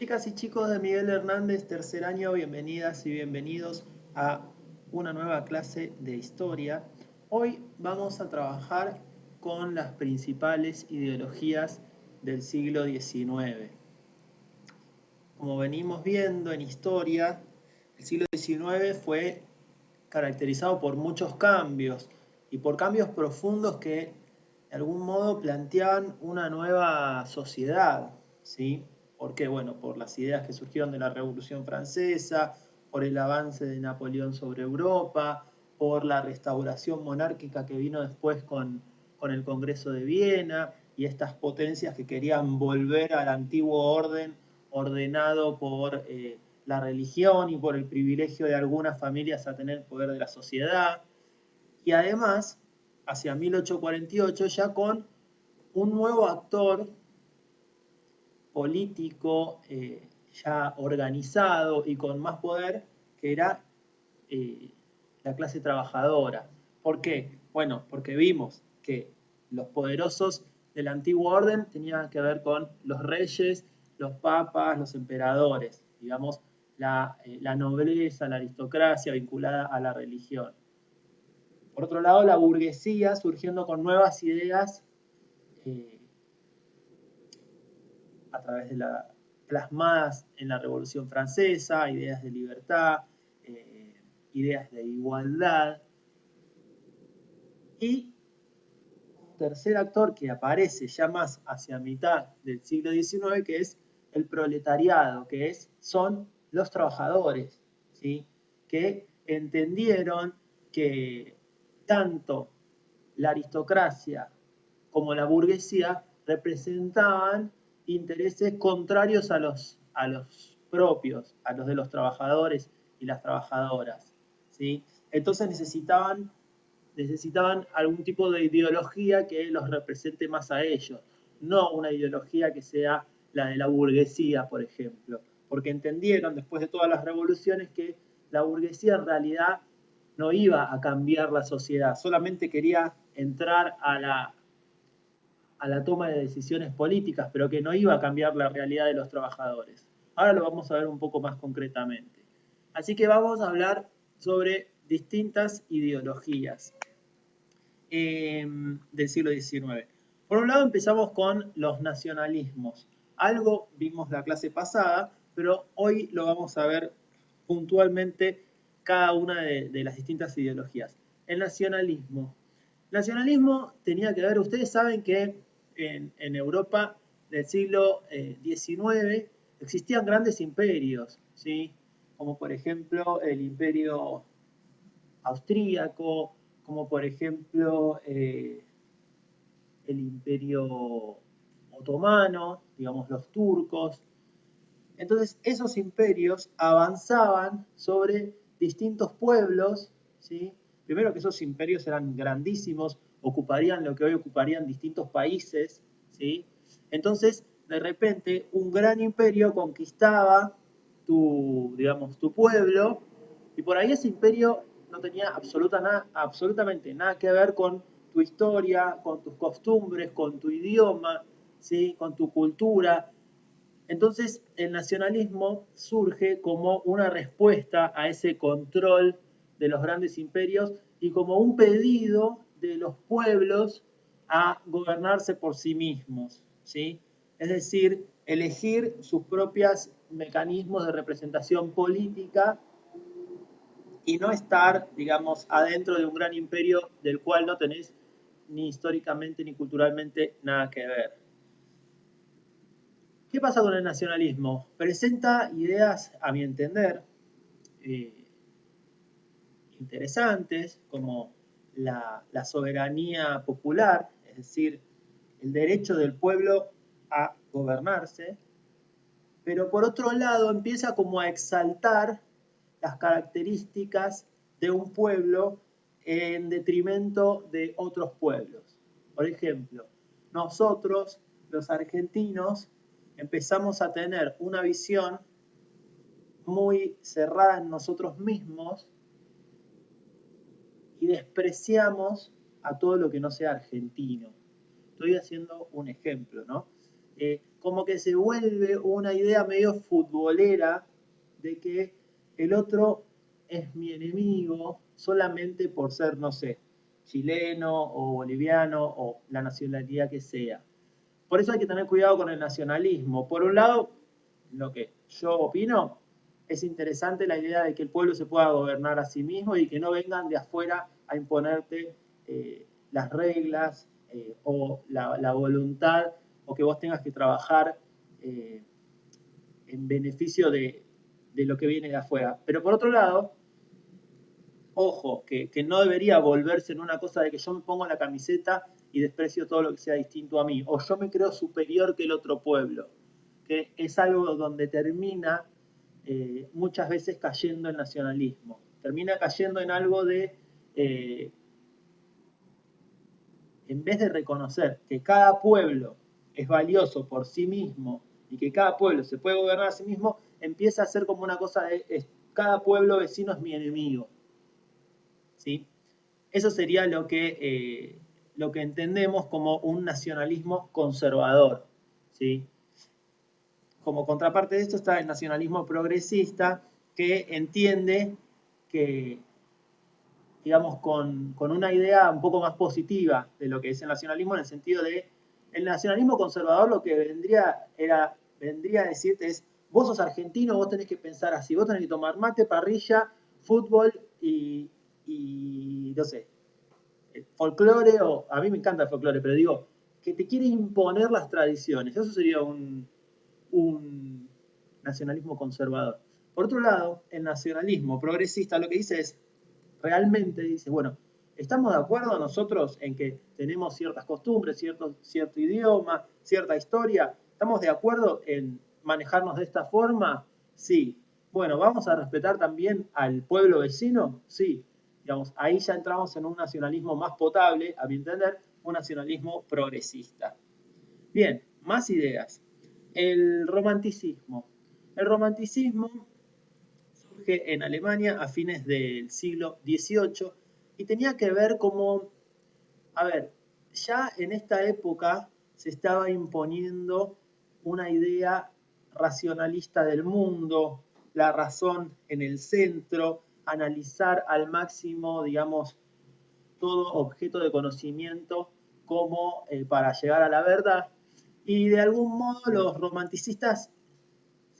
Chicas y chicos de Miguel Hernández, tercer año, bienvenidas y bienvenidos a una nueva clase de historia. Hoy vamos a trabajar con las principales ideologías del siglo XIX. Como venimos viendo en historia, el siglo XIX fue caracterizado por muchos cambios y por cambios profundos que de algún modo planteaban una nueva sociedad, ¿sí? ¿Por qué? Bueno, por las ideas que surgieron de la Revolución Francesa, por el avance de Napoleón sobre Europa, por la restauración monárquica que vino después con el Congreso de Viena y estas potencias que querían volver al antiguo orden ordenado por la religión y por el privilegio de algunas familias a tener el poder de la sociedad. Y además, hacia 1848, ya con un nuevo actor político ya organizado y con más poder, que era eh, la clase trabajadora. ¿Por qué? Bueno, porque vimos que los poderosos del antiguo orden tenían que ver con los reyes, los papas, los emperadores, digamos, la nobleza, la aristocracia vinculada a la religión. Por otro lado, la burguesía surgiendo con nuevas ideas eh, a través de la plasmadas en la Revolución Francesa, ideas de libertad, ideas de igualdad. Y un tercer actor que aparece ya más hacia mitad del siglo XIX, que es el proletariado, son los trabajadores, ¿sí? Que entendieron que tanto la aristocracia como la burguesía representaban intereses contrarios a los propios, a los de los trabajadores y las trabajadoras, ¿sí? Entonces necesitaban algún tipo de ideología que los represente más a ellos, no una ideología que sea la de la burguesía, por ejemplo, porque entendieron después de todas las revoluciones que la burguesía en realidad no iba a cambiar la sociedad, solamente quería entrar a la toma de decisiones políticas, pero que no iba a cambiar la realidad de los trabajadores. Ahora lo vamos a ver un poco más concretamente. Así que vamos a hablar sobre distintas ideologías del siglo XIX. Por un lado empezamos con los nacionalismos. Algo vimos la clase pasada, pero hoy lo vamos a ver puntualmente cada una de las distintas ideologías. El nacionalismo. Nacionalismo tenía que ver, ustedes saben que en Europa del siglo XIX existían grandes imperios, ¿sí? Como por ejemplo el imperio austríaco, como por ejemplo el imperio otomano, digamos los turcos. Entonces esos imperios avanzaban sobre distintos pueblos, ¿sí? Primero que esos imperios eran grandísimos, ocuparían lo que hoy ocuparían distintos países, ¿sí? Entonces, de repente, un gran imperio conquistaba digamos, tu pueblo, y por ahí ese imperio no tenía absolutamente nada que ver con tu historia, con tus costumbres, con tu idioma, ¿sí? Con tu cultura. Entonces, el nacionalismo surge como una respuesta a ese control de los grandes imperios y como un pedido de los pueblos a gobernarse por sí mismos, ¿sí? Es decir, elegir sus propios mecanismos de representación política y no estar, digamos, adentro de un gran imperio del cual no tenés ni históricamente ni culturalmente nada que ver. ¿Qué pasa con el nacionalismo? Presenta ideas, a mi entender, eh, interesantes, como la soberanía popular, es decir, el derecho del pueblo a gobernarse, pero por otro lado empieza como a exaltar las características de un pueblo en detrimento de otros pueblos. Por ejemplo, nosotros, los argentinos, empezamos a tener una visión muy cerrada en nosotros mismos y despreciamos a todo lo que no sea argentino. Estoy haciendo un ejemplo, ¿no? como que se vuelve una idea medio futbolera de que el otro es mi enemigo solamente por ser, no sé, chileno o boliviano o la nacionalidad que sea. Por eso hay que tener cuidado con el nacionalismo. Por un lado, lo que yo opino, es interesante la idea de que el pueblo se pueda gobernar a sí mismo y que no vengan de afuera a imponerte las reglas o la voluntad o que vos tengas que trabajar eh, en beneficio de lo que viene de afuera. Pero por otro lado, ojo, que no debería volverse en una cosa de que yo me pongo la camiseta y desprecio todo lo que sea distinto a mí, o yo me creo superior que el otro pueblo, que es algo donde termina muchas veces cayendo el nacionalismo, termina cayendo en algo de, en vez de reconocer que cada pueblo es valioso por sí mismo y que cada pueblo se puede gobernar a sí mismo, empieza a ser como una cosa de cada pueblo vecino es mi enemigo. ¿Sí? Eso sería lo que entendemos como un nacionalismo conservador. ¿Sí? Como contraparte de esto está el nacionalismo progresista, que entiende que, digamos, con una idea un poco más positiva de lo que es el nacionalismo, en el sentido de, el nacionalismo conservador lo que vendría a decirte es, vos sos argentino, vos tenés que pensar así, vos tenés que tomar mate, parrilla, fútbol y no sé, folclore, o a mí me encanta el folclore, pero digo, que te quiere imponer las tradiciones. Eso sería un nacionalismo conservador. Por otro lado, el nacionalismo progresista lo que dice es, realmente dice, bueno, ¿estamos de acuerdo nosotros en que tenemos ciertas costumbres, cierto idioma, cierta historia? ¿Estamos de acuerdo en manejarnos de esta forma? Sí. Bueno, ¿vamos a respetar también al pueblo vecino? Sí. Digamos, ahí ya entramos en un nacionalismo más potable, a mi entender, un nacionalismo progresista. Bien, más ideas. El romanticismo. El romanticismo surge en Alemania a fines del siglo XVIII y tenía que ver como, a ver, ya en esta época se estaba imponiendo una idea racionalista del mundo, la razón en el centro, analizar al máximo, digamos, todo objeto de conocimiento como para llegar a la verdad. Y de algún modo los romanticistas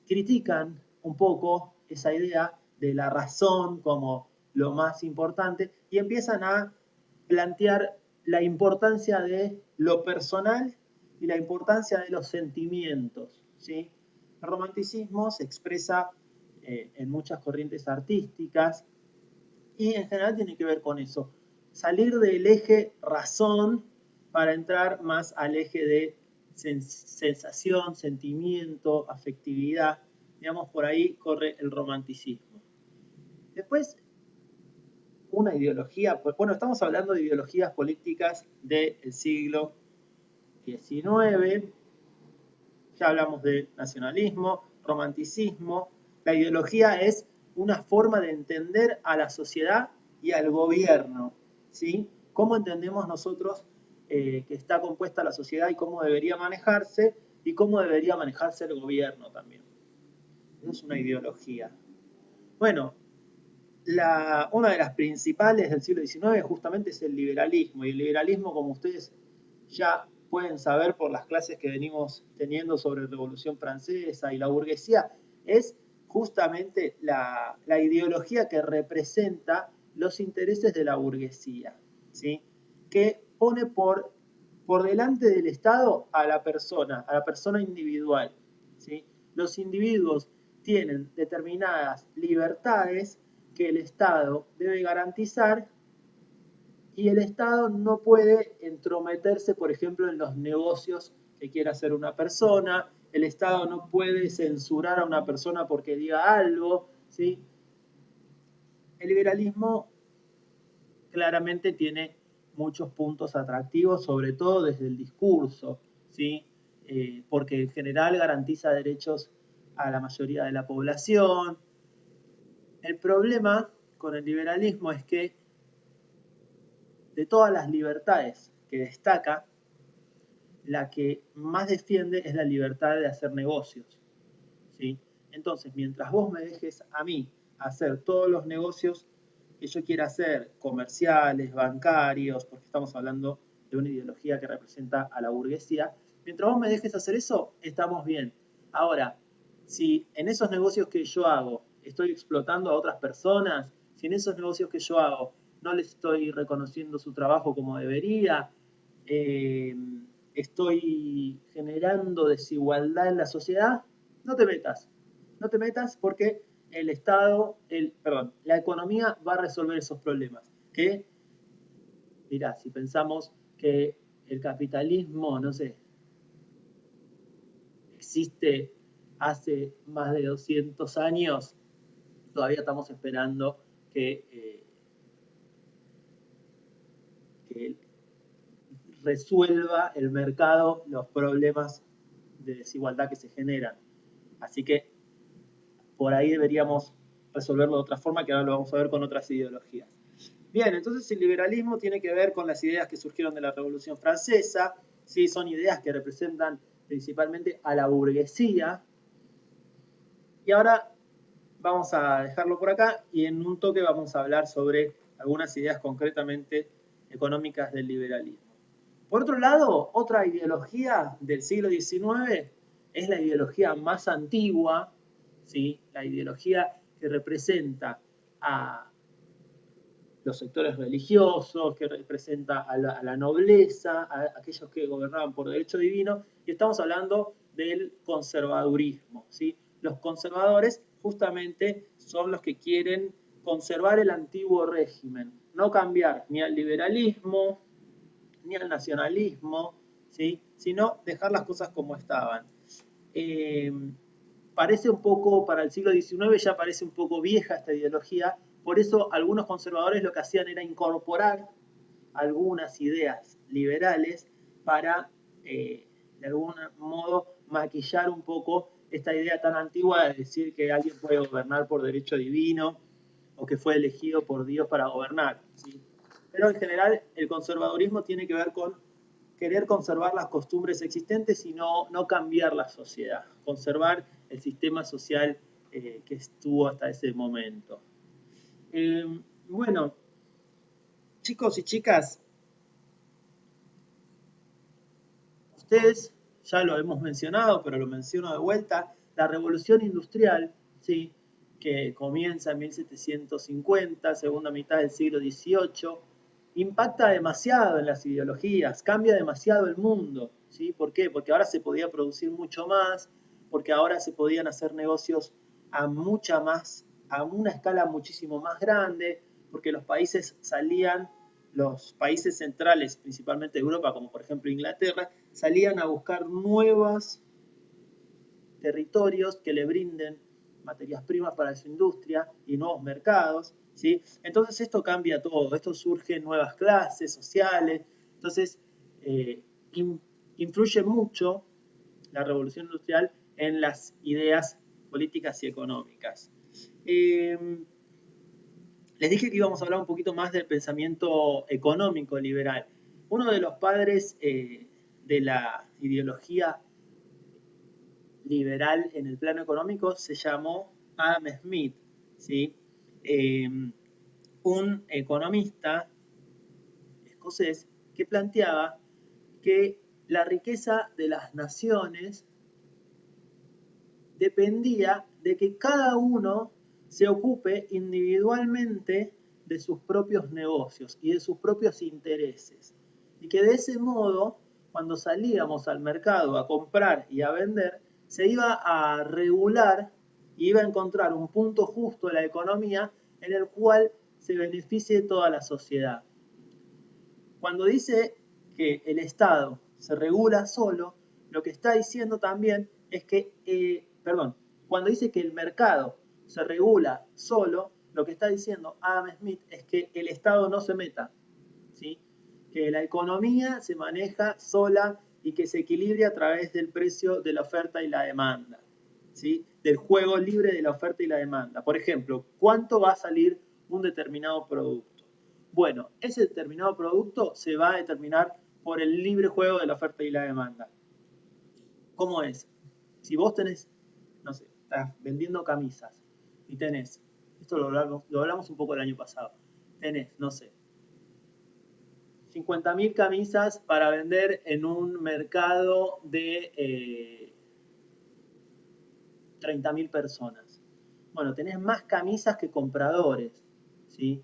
critican un poco esa idea de la razón como lo más importante y empiezan a plantear la importancia de lo personal y la importancia de los sentimientos. ¿Sí? El romanticismo se expresa en muchas corrientes artísticas y en general tiene que ver con eso. Salir del eje razón para entrar más al eje de sensación, sentimiento, afectividad. Digamos, por ahí corre el romanticismo. Después, una ideología, pues bueno, estamos hablando de ideologías políticas del siglo XIX, ya hablamos de nacionalismo, romanticismo. La ideología es una forma de entender a la sociedad y al gobierno, ¿sí? ¿Cómo entendemos nosotros que está compuesta la sociedad y cómo debería manejarse y cómo debería manejarse el gobierno también? Eso es una ideología. Bueno, una de las principales del siglo XIX justamente es el liberalismo, y el liberalismo, como ustedes ya pueden saber por las clases que venimos teniendo sobre Revolución Francesa y la burguesía, es justamente la ideología que representa los intereses de la burguesía, ¿sí? Que pone por delante del Estado a la persona individual. ¿Sí? Los individuos tienen determinadas libertades que el Estado debe garantizar y el Estado no puede entrometerse, por ejemplo, en los negocios que quiera hacer una persona, el Estado no puede censurar a una persona porque diga algo, ¿sí? El liberalismo claramente tiene muchos puntos atractivos, sobre todo desde el discurso, ¿sí? Porque en general garantiza derechos a la mayoría de la población. El problema con el liberalismo es que de todas las libertades que destaca, la que más defiende es la libertad de hacer negocios, ¿sí? Entonces, mientras vos me dejes a mí hacer todos los negocios que yo quiera hacer, comerciales, bancarios, porque estamos hablando de una ideología que representa a la burguesía, mientras vos me dejes hacer eso, estamos bien. Ahora, si en esos negocios que yo hago estoy explotando a otras personas, si en esos negocios que yo hago no les estoy reconociendo su trabajo como debería, eh, estoy generando desigualdad en la sociedad, no te metas. No te metas porque el Estado, la economía va a resolver esos problemas. Que, mirá, si pensamos que el capitalismo, no sé, existe hace más de 200 años, todavía estamos esperando que resuelva el mercado los problemas de desigualdad que se generan. Así que por ahí deberíamos resolverlo de otra forma, que ahora lo vamos a ver con otras ideologías. Bien, entonces el liberalismo tiene que ver con las ideas que surgieron de la Revolución Francesa, ¿sí? Son ideas que representan principalmente a la burguesía. Y ahora vamos a dejarlo por acá y en un toque vamos a hablar sobre algunas ideas concretamente económicas del liberalismo. Por otro lado, otra ideología del siglo XIX es la ideología más antigua, ¿sí? La ideología que representa a los sectores religiosos, que representa a la nobleza, a aquellos que gobernaban por derecho divino, y estamos hablando del conservadurismo, ¿sí? Los conservadores justamente son los que quieren conservar el antiguo régimen, no cambiar ni al liberalismo, ni al nacionalismo, ¿sí? Sino dejar las cosas como estaban. Eh, Parece un poco, para el siglo XIX ya parece un poco vieja esta ideología, por eso algunos conservadores lo que hacían era incorporar algunas ideas liberales para, de algún modo, maquillar un poco esta idea tan antigua de decir que alguien puede gobernar por derecho divino o que fue elegido por Dios para gobernar, ¿sí? Pero en general el conservadurismo tiene que ver con querer conservar las costumbres existentes y no cambiar la sociedad, conservar el sistema social que estuvo hasta ese momento. Eh, bueno, chicos y chicas, ustedes ya lo hemos mencionado, pero lo menciono de vuelta, la revolución industrial, ¿sí? Que comienza en 1750, segunda mitad del siglo XVIII, impacta demasiado en las ideologías, cambia demasiado el mundo, ¿sí? ¿Por qué? Porque ahora se podía producir mucho más, porque ahora se podían hacer negocios a una escala muchísimo más grande, porque los países centrales, principalmente de Europa, como por ejemplo Inglaterra, salían a buscar nuevos territorios que le brinden materias primas para su industria y nuevos mercados, ¿sí? Entonces esto cambia todo, esto surge nuevas clases sociales, entonces eh, influye mucho la revolución industrial en las ideas políticas y económicas. Les dije que íbamos a hablar un poquito más del pensamiento económico liberal. Uno de los padres de la ideología liberal en el plano económico se llamó Adam Smith, ¿sí? Eh, un economista escocés que planteaba que la riqueza de las naciones dependía de que cada uno se ocupe individualmente de sus propios negocios y de sus propios intereses. Y que de ese modo, cuando salíamos al mercado a comprar y a vender, se iba a regular y iba a encontrar un punto justo de la economía en el cual se beneficie toda la sociedad. Cuando dice que el Estado se regula solo, lo que está diciendo también es que, cuando dice que el mercado se regula solo, lo que está diciendo Adam Smith es que el Estado no se meta, ¿sí? Que la economía se maneja sola y que se equilibre a través del precio de la oferta y la demanda, ¿sí? Del juego libre de la oferta y la demanda. Por ejemplo, ¿cuánto va a salir un determinado producto? Bueno, ese determinado producto se va a determinar por el libre juego de la oferta y la demanda. ¿Cómo es? Si vos tenés, no sé, estás vendiendo camisas y tenés, esto lo hablamos un poco el año pasado, tenés, no sé, 50.000 camisas para vender en un mercado de 30.000 personas. Bueno, tenés más camisas que compradores, ¿sí?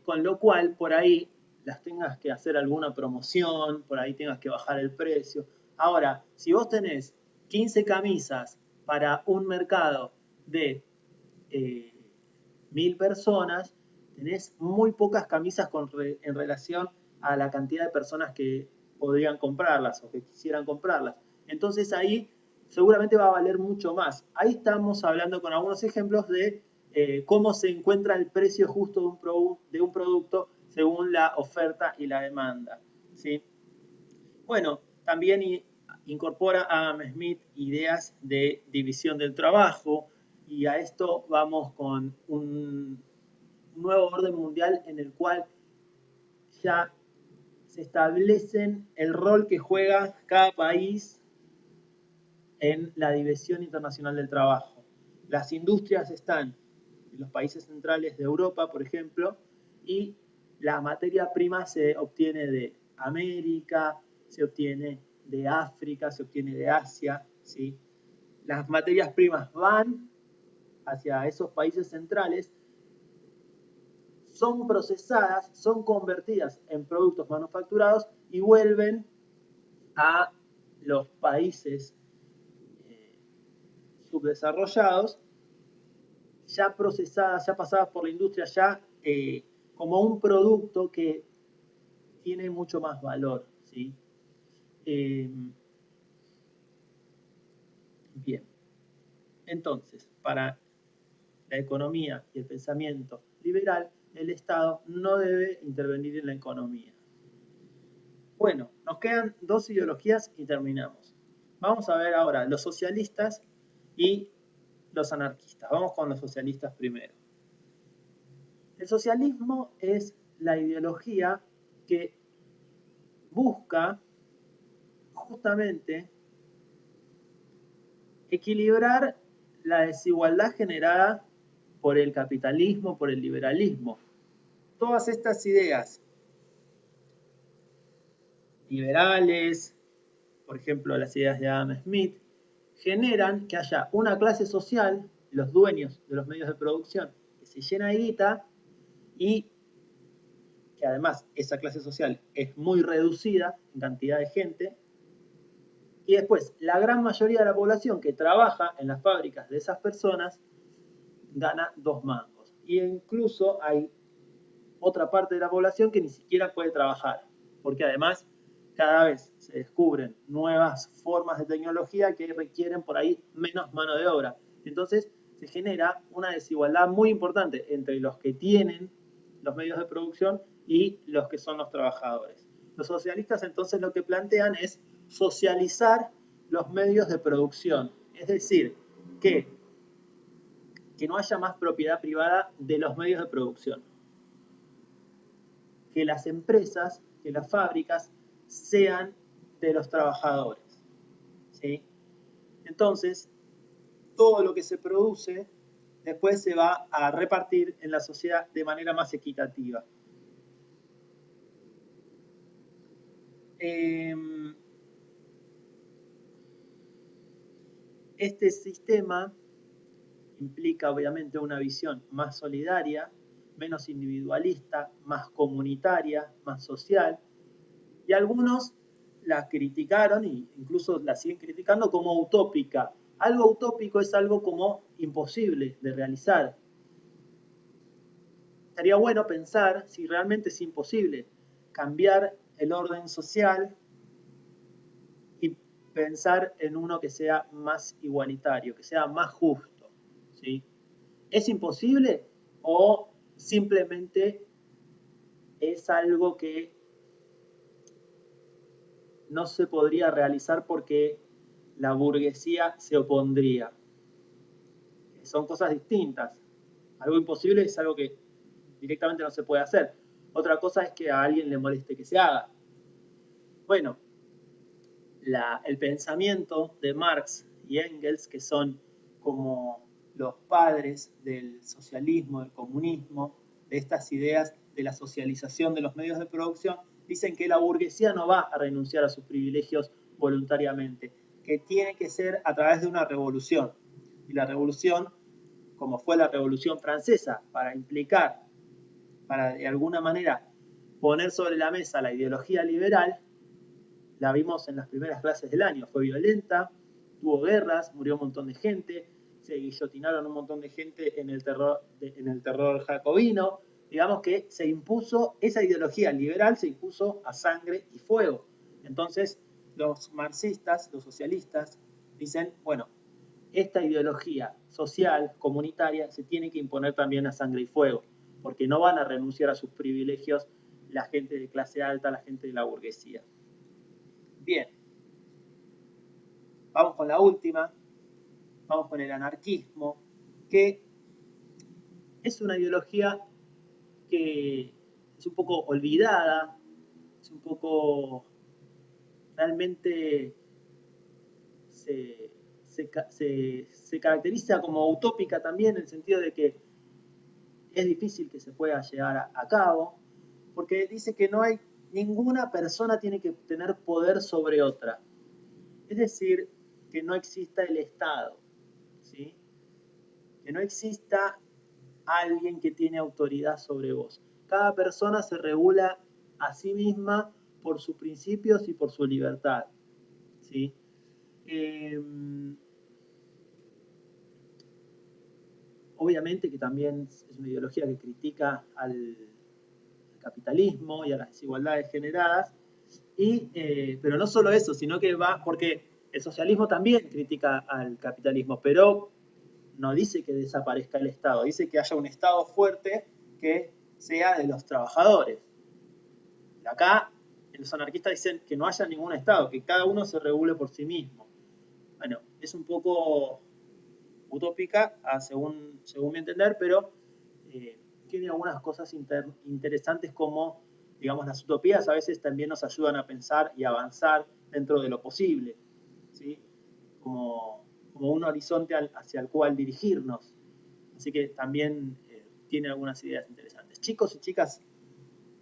Con lo cual, por ahí las tengas que hacer alguna promoción, por ahí tengas que bajar el precio. Ahora, si vos tenés 15 camisas para un mercado de 1.000 personas, tenés muy pocas camisas en relación a la cantidad de personas que podrían comprarlas o que quisieran comprarlas. Entonces ahí seguramente va a valer mucho más. Ahí estamos hablando con algunos ejemplos de cómo se encuentra el precio justo de un producto según la oferta y la demanda. ¿Sí? Bueno, también incorpora a Adam Smith ideas de división del trabajo y a esto vamos con un nuevo orden mundial en el cual ya se establecen el rol que juega cada país en la división internacional del trabajo. Las industrias están en los países centrales de Europa, por ejemplo, y la materia prima se obtiene de América, se obtiene de África, se obtiene de Asia, ¿sí? Las materias primas van hacia esos países centrales, son procesadas, son convertidas en productos manufacturados y vuelven a los países subdesarrollados, ya procesadas, ya pasadas por la industria, ya como un producto que tiene mucho más valor, ¿sí? Eh, bien, entonces, para la economía y el pensamiento liberal, el Estado no debe intervenir en la economía. Bueno, nos quedan dos ideologías y terminamos. Vamos a ver ahora los socialistas y los anarquistas. Vamos con los socialistas primero. El socialismo es la ideología que busca justamente equilibrar la desigualdad generada por el capitalismo, por el liberalismo. Todas estas ideas liberales, por ejemplo las ideas de Adam Smith, generan que haya una clase social, los dueños de los medios de producción, que se llena de guita y que además esa clase social es muy reducida en cantidad de gente, y después la gran mayoría de la población que trabaja en las fábricas de esas personas gana 2 mangos. Y incluso hay otra parte de la población que ni siquiera puede trabajar, porque además cada vez se descubren nuevas formas de tecnología que requieren por ahí menos mano de obra. Entonces se genera una desigualdad muy importante entre los que tienen los medios de producción y los que son los trabajadores. Los socialistas entonces lo que plantean es socializar los medios de producción, es decir, que no haya más propiedad privada de los medios de producción, que las empresas, que las fábricas sean de los trabajadores, ¿sí? Entonces, todo lo que se produce después se va a repartir en la sociedad de manera más equitativa. Este sistema implica obviamente una visión más solidaria, menos individualista, más comunitaria, más social, y algunos la criticaron e incluso la siguen criticando como utópica. Algo utópico es algo como imposible de realizar. Estaría bueno pensar si realmente es imposible cambiar el orden social y pensar en uno que sea más igualitario, que sea más justo, ¿sí? ¿Es imposible o simplemente es algo que no se podría realizar porque la burguesía se opondría? Son cosas distintas. Algo imposible es algo que directamente no se puede hacer. Otra cosa es que a alguien le moleste que se haga. Bueno, el pensamiento de Marx y Engels, que son como los padres del socialismo, del comunismo, de estas ideas de la socialización de los medios de producción, dicen que la burguesía no va a renunciar a sus privilegios voluntariamente, que tiene que ser a través de una revolución. Y la revolución, como fue la Revolución Francesa, para implicar, para de alguna manera poner sobre la mesa la ideología liberal, la vimos en las primeras clases del año. Fue violenta, tuvo guerras, murió un montón de gente, se guillotinaron un montón de gente en el terror jacobino. Digamos que se impuso, esa ideología liberal se impuso a sangre y fuego. Entonces, los marxistas, los socialistas, dicen, bueno, esta ideología social, comunitaria, se tiene que imponer también a sangre y fuego, porque no van a renunciar a sus privilegios la gente de clase alta, la gente de la burguesía. Bien, vamos con la última, vamos con el anarquismo, que es una ideología que es un poco olvidada, es un poco realmente se caracteriza como utópica también en el sentido de que es difícil que se pueda llegar a cabo, porque dice que no hay ninguna persona tiene que tener poder sobre otra. Es decir, que no exista el Estado, ¿sí? Que no exista alguien que tiene autoridad sobre vos. Cada persona se regula a sí misma por sus principios y por su libertad, ¿sí? Eh, Obviamente que también es una ideología que critica al capitalismo y a las desigualdades generadas, pero no solo eso, sino que va, porque el socialismo también critica al capitalismo, pero no dice que desaparezca el Estado, dice que haya un Estado fuerte que sea de los trabajadores. Acá los anarquistas dicen que no haya ningún Estado, que cada uno se regule por sí mismo. Bueno, es un poco utópica, según mi entender, pero tiene algunas cosas interesantes como, digamos, las utopías a veces también nos ayudan a pensar y avanzar dentro de lo posible, ¿sí? Como un horizonte hacia el cual dirigirnos. Así que también tiene algunas ideas interesantes. Chicos y chicas,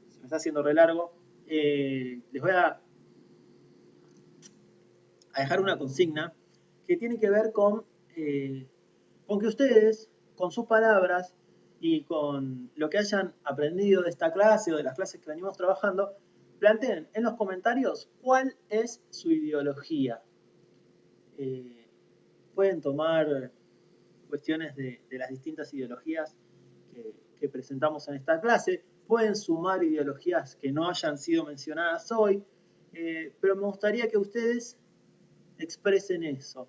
se me está haciendo re largo, les voy a dejar una consigna que tiene que ver con que ustedes, con sus palabras y con lo que hayan aprendido de esta clase o de las clases que venimos trabajando, planteen en los comentarios cuál es su ideología. Eh, Pueden tomar cuestiones de las distintas ideologías que presentamos en esta clase, pueden sumar ideologías que no hayan sido mencionadas hoy, pero me gustaría que ustedes expresen eso.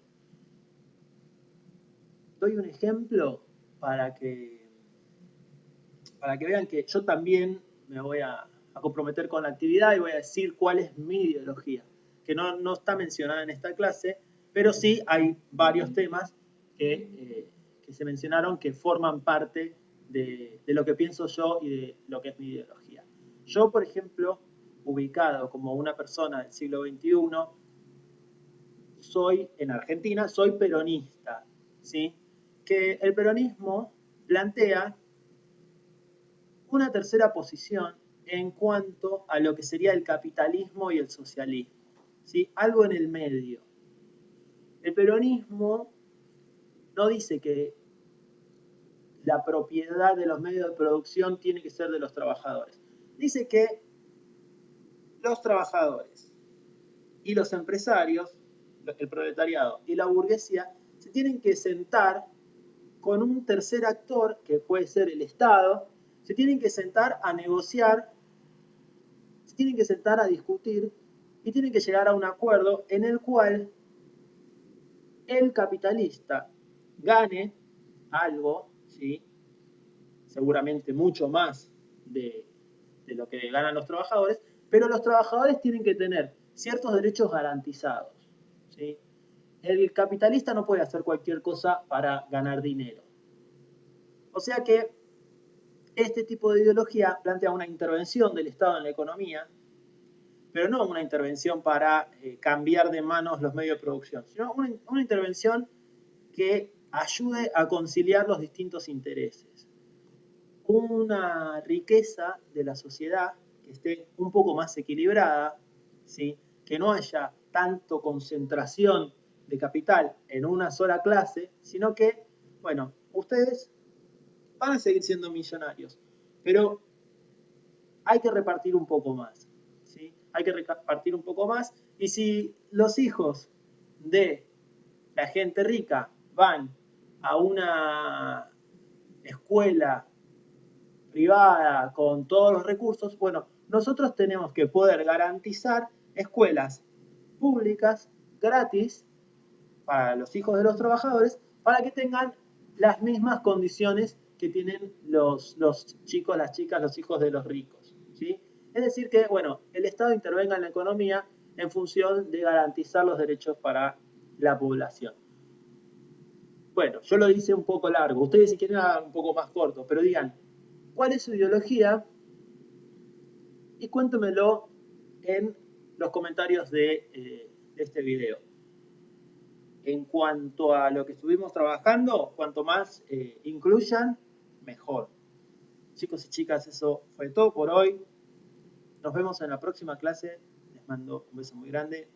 Doy un ejemplo para que, para que vean que yo también me voy a comprometer con la actividad y voy a decir cuál es mi ideología, que no está mencionada en esta clase, pero sí hay varios temas que se mencionaron que forman parte de lo que pienso yo y de lo que es mi ideología. Yo, por ejemplo, ubicado como una persona del siglo XXI, soy en Argentina, soy peronista, ¿sí? Que el peronismo plantea una tercera posición en cuanto a lo que sería el capitalismo y el socialismo, ¿sí? Algo en el medio. El peronismo no dice que la propiedad de los medios de producción tiene que ser de los trabajadores. Dice que los trabajadores y los empresarios, el proletariado y la burguesía, se tienen que sentar con un tercer actor, que puede ser el Estado, se tienen que sentar a negociar, se tienen que sentar a discutir y tienen que llegar a un acuerdo en el cual el capitalista gane algo, ¿sí? Seguramente mucho más de lo que ganan los trabajadores, pero los trabajadores tienen que tener ciertos derechos garantizados, ¿sí? El capitalista no puede hacer cualquier cosa para ganar dinero. O sea que este tipo de ideología plantea una intervención del Estado en la economía pero no una intervención para cambiar de manos los medios de producción, sino una intervención que ayude a conciliar los distintos intereses. Una riqueza de la sociedad que esté un poco más equilibrada, ¿sí? Que no haya tanto concentración de capital en una sola clase, sino que, bueno, ustedes van a seguir siendo millonarios, pero hay que repartir un poco más, ¿sí? Hay que repartir un poco más, y si los hijos de la gente rica van a una escuela privada con todos los recursos, bueno, nosotros tenemos que poder garantizar escuelas públicas gratis para los hijos de los trabajadores para que tengan las mismas condiciones que tienen los chicos, las chicas, los hijos de los ricos, ¿sí? Es decir que, bueno, el Estado intervenga en la economía en función de garantizar los derechos para la población. Bueno, yo lo hice un poco largo. Ustedes si quieren hagan un poco más corto, pero digan, ¿cuál es su ideología? Y cuéntemelo en los comentarios de este video. En cuanto a lo que estuvimos trabajando, cuanto más incluyan, mejor. Chicos y chicas, eso fue todo por hoy. Nos vemos en la próxima clase. Les mando un beso muy grande.